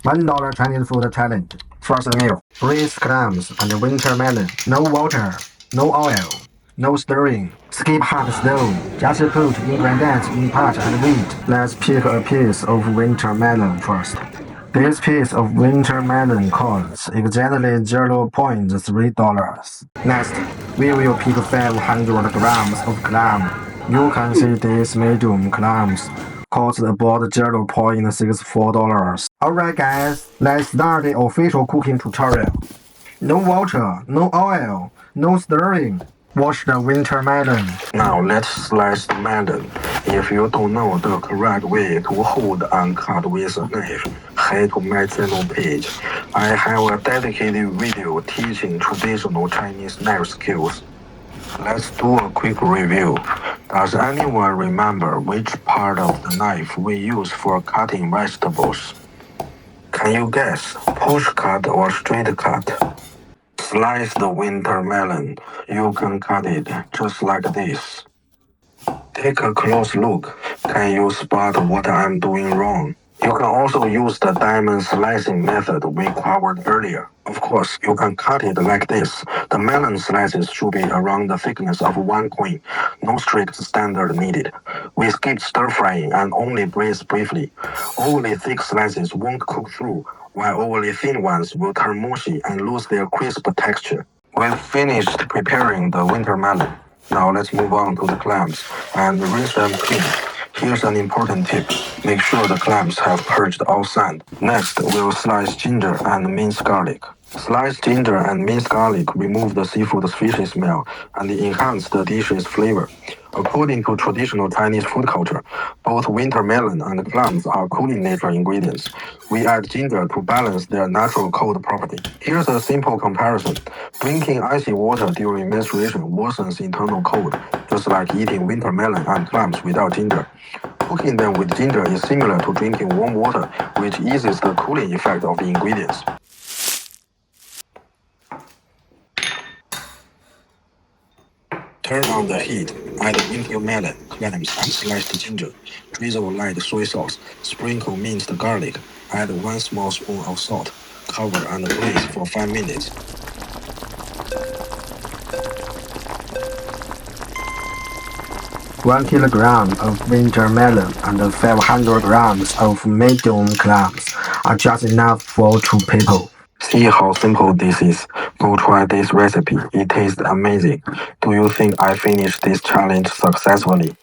$1 Chinese food challenge. First meal: braised clams and winter melon. No water, no oil, no stirring. Skip hot stove. Just put ingredients in pot and wait. Let's pick a piece of winter melon first. This piece of winter melon costs exactly $0.3. Next, we will pick 500 grams of clam. You can see these medium clams cost about $0.64. Alright guys, let's start the official cooking tutorial. No water, no oil, no stirring. Wash the winter melon. Now let's slice the melon. If you don't know the correct way to hold and cut with a knife, head to my channel page. I have a dedicated video teaching traditional Chinese knife skills. Let's do a quick review. Does anyone remember which part of the knife we use for cutting vegetables? Can you guess? Push cut or straight cut? Slice the winter melon. You can cut it just like this. Take a close look. Can you spot what I'm doing wrong? You can also use the diamond slicing method we covered earlier. Of course, you can cut it like this. The melon slices should be around the thickness of one coin. No strict standard needed. We skipped stir frying and only braise briefly. Overly thick slices won't cook through, while overly thin ones will turn mushy and lose their crisp texture. We've finished preparing the winter melon. Now let's move on to the clams and rinse them clean. Here's an important tip. Make sure the clams have purged all sand. Next, we'll slice ginger and mince garlic. Sliced ginger and minced garlic remove the seafood's fishy smell and enhance the dish's flavor. According to traditional Chinese food culture, both winter melon and clams are cooling nature ingredients. We add ginger to balance their natural cold property. Here's a simple comparison. Drinking icy water during menstruation worsens internal cold, just like eating winter melon and clams without ginger. Cooking them with ginger is similar to drinking warm water, which eases the cooling effect of the ingredients. Turn on the heat, add winter melon, clams, and sliced ginger. Drizzle light soy sauce, sprinkle minced garlic, add 1 small spoon of salt. Cover and braise for 5 minutes. One kilogram of winter melon and 500 grams of medium clams are just enough for 2 people. See how simple this is. Go try this recipe. It tastes amazing. Do you think I finished this challenge successfully?